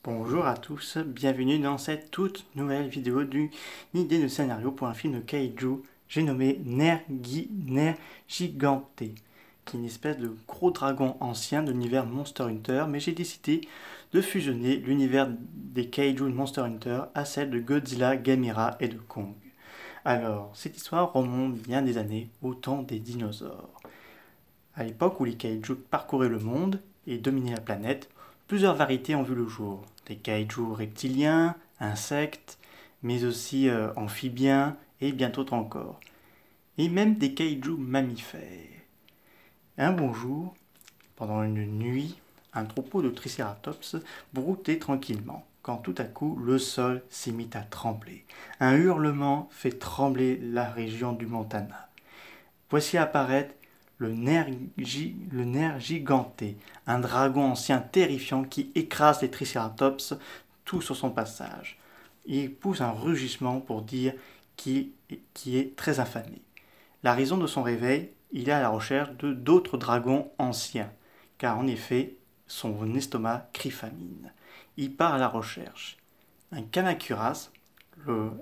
Bonjour à tous, bienvenue dans cette toute nouvelle vidéo d'une idée de scénario pour un film de Kaiju, j'ai nommé Nergigante, qui est une espèce de gros dragon ancien de l'univers Monster Hunter, mais j'ai décidé de fusionner l'univers des Kaiju de Monster Hunter à celle de Godzilla, Gamera et de Kong. Alors, cette histoire remonte bien des années au temps des dinosaures. À l'époque où les Kaiju parcouraient le monde et dominaient la planète, plusieurs variétés ont vu le jour. Des kaiju reptiliens, insectes, mais aussi amphibiens et bien d'autres encore. Et même des kaiju mammifères. Un bon jour, pendant une nuit, un troupeau de tricératops broutait tranquillement, quand tout à coup le sol s'est mis à trembler. Un hurlement fait trembler la région du Montana. Voici apparaître le nerf giganté, un dragon ancien terrifiant qui écrase les tricératops tout sur son passage. Il pousse un rugissement pour dire qu'il est très affamé. La raison de son réveil, il est à la recherche de d'autres dragons anciens, car en effet, son estomac crie famine. Il part à la recherche. Un Kamacuras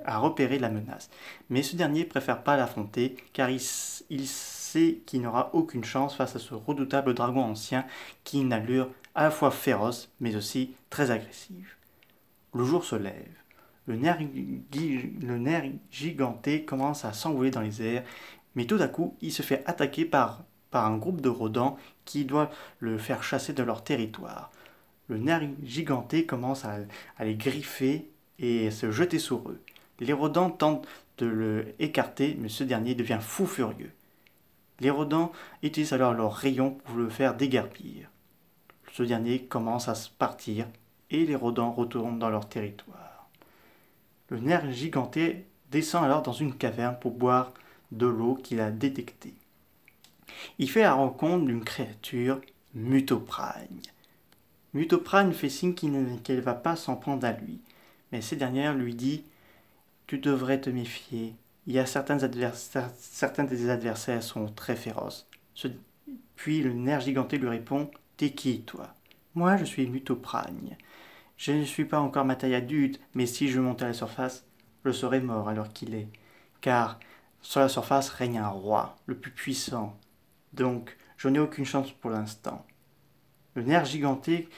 a repéré la menace, mais ce dernier préfère pas l'affronter, car il sait qu'il n'aura aucune chance face à ce redoutable dragon ancien qui a une allure à la fois féroce mais aussi très agressive. Le jour se lève. Le nerf giganté commence à s'envoler dans les airs, mais tout à coup, il se fait attaquer par un groupe de rodents qui doit le faire chasser de leur territoire. Le nerf giganté commence à les griffer et à se jeter sur eux. Les rodents tentent de le écarter, mais ce dernier devient fou furieux. Les rodents utilisent alors leurs rayons pour le faire déguerpir. Ce dernier commence à partir et les rodents retournent dans leur territoire. Le nerf giganté descend alors dans une caverne pour boire de l'eau qu'il a détectée. Il fait la rencontre d'une créature, Mutopragne. Mutopragne fait signe qu'elle ne va pas s'en prendre à lui, mais cette dernière lui dit « Tu devrais te méfier, il y a certains des adversaires sont très féroces. » Puis le nerf giganté lui répond « T'es qui, toi ?»« Moi, je suis Mutopragne. Je ne suis pas encore ma taille adulte, mais si je montais à la surface, je serais mort à l'heure qu'il est. Car sur la surface règne un roi, le plus puissant. Donc, je n'ai aucune chance pour l'instant. » Le nerf giganté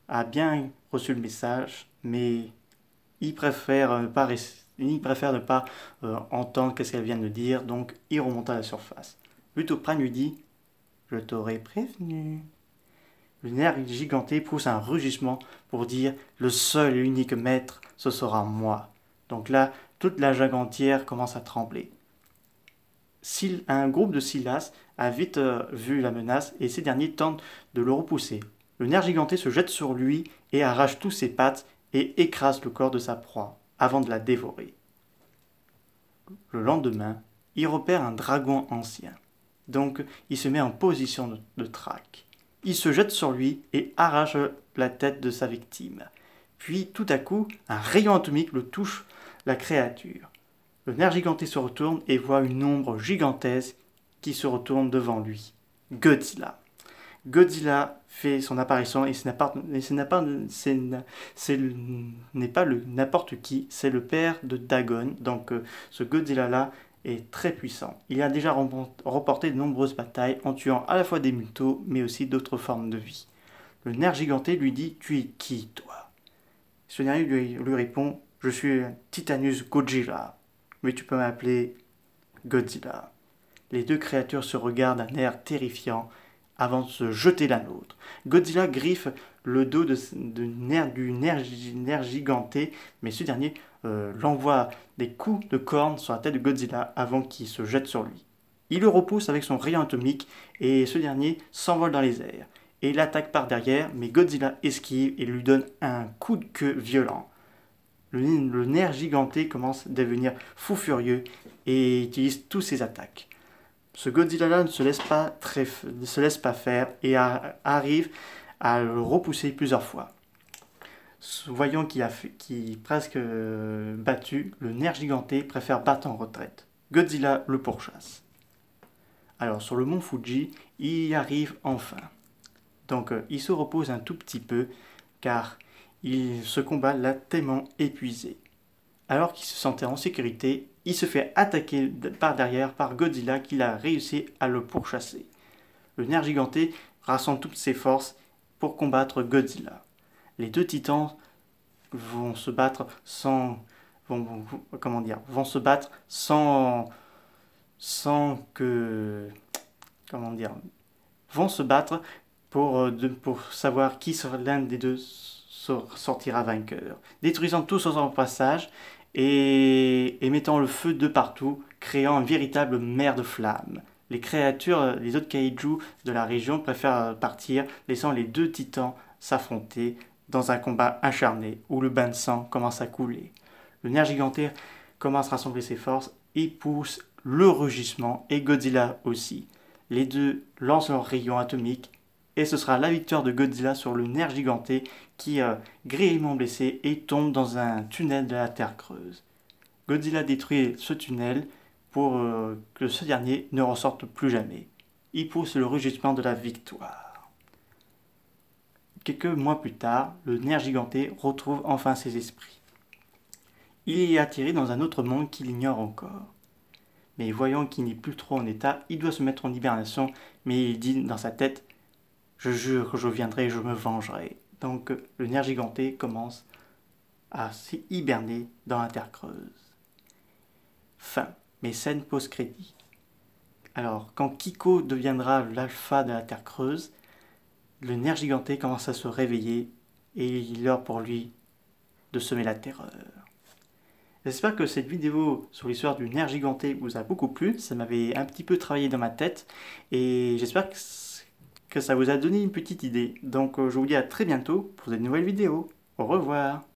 a bien reçu le message, mais il préfère ne pas entendre ce qu'elle vient de dire, donc il remonte à la surface. Mutopragne lui dit « Je t'aurais prévenu ». Le nerf giganté pousse un rugissement pour dire « Le seul et unique maître, ce sera moi ». Donc là, toute la jungle entière commence à trembler. Un groupe de Silas a vite vu la menace et ces derniers tentent de le repousser. Le nerf giganté se jette sur lui et arrache tous ses pattes et écrase le corps de sa proie avant de la dévorer. Le lendemain, il repère un dragon ancien. Donc, il se met en position de traque. Il se jette sur lui et arrache la tête de sa victime. Puis, tout à coup, un rayon atomique le touche la créature. Le nerf giganté se retourne et voit une ombre gigantesque qui se retourne devant lui. Godzilla. Godzilla fait son apparition et ce n'est pas n'importe qui, c'est le père de Dagon. Donc ce Godzilla-là est très puissant. Il a déjà remporté de nombreuses batailles en tuant à la fois des mutos mais aussi d'autres formes de vie. Le nerf giganté lui dit « Tu es qui, toi ?» Ce dernier lui répond « Je suis Titanus Godzilla, mais tu peux m'appeler Godzilla. » Les deux créatures se regardent d'un air terrifiant avant de se jeter l'un l'autre. Godzilla griffe le dos du nerf giganté, mais ce dernier l'envoie des coups de corne sur la tête de Godzilla avant qu'il se jette sur lui. Il le repousse avec son rayon atomique et ce dernier s'envole dans les airs. Et il attaque par derrière, mais Godzilla esquive et lui donne un coup de queue violent. Le nerf giganté commence à devenir fou furieux et utilise toutes ses attaques. Ce Godzilla-là ne se laisse pas faire et arrive à le repousser plusieurs fois. Voyant qu'il est presque battu, le nerf giganté préfère battre en retraite. Godzilla le pourchasse. Alors sur le mont Fuji, il y arrive enfin. Donc il se repose un tout petit peu car Ce combat l'a tellement épuisé. Alors qu'il se sentait en sécurité, il se fait attaquer par derrière par Godzilla qui a réussi à le pourchasser. Le nerf giganté rassemble toutes ses forces pour combattre Godzilla. Les deux titans vont se battre vont se battre sans que, vont se battre pour savoir qui sera l'un des deux sortira vainqueur, détruisant tout sur son passage et mettant le feu de partout, créant une véritable mer de flammes. Les autres kaiju de la région préfèrent partir, laissant les deux titans s'affronter dans un combat acharné où le bain de sang commence à couler. Le nerf giganté commence à rassembler ses forces et pousse le rugissement et Godzilla aussi. Les deux lancent leurs rayons atomiques et ce sera la victoire de Godzilla sur le nerf giganté qui est grièvement blessé et tombe dans un tunnel de la Terre creuse. Godzilla détruit ce tunnel pour que ce dernier ne ressorte plus jamais. Il pousse le rugissement de la victoire. Quelques mois plus tard, le nerf giganté retrouve enfin ses esprits. Il est attiré dans un autre monde qu'il ignore encore. Mais voyant qu'il n'est plus trop en état, il doit se mettre en hibernation, mais il dit dans sa tête « Je jure que je viendrai et je me vengerai ». Donc le nerf giganté commence à s'hiberner dans la terre creuse. Fin. Mais scène post-crédit. Alors, quand Kiko deviendra l'alpha de la terre creuse, le nerf giganté commence à se réveiller et il est l'heure pour lui de semer la terreur. J'espère que cette vidéo sur l'histoire du nerf giganté vous a beaucoup plu. Ça m'avait un petit peu travaillé dans ma tête et j'espère que ça vous a donné une petite idée. Donc je vous dis à très bientôt pour de nouvelles vidéos. Au revoir.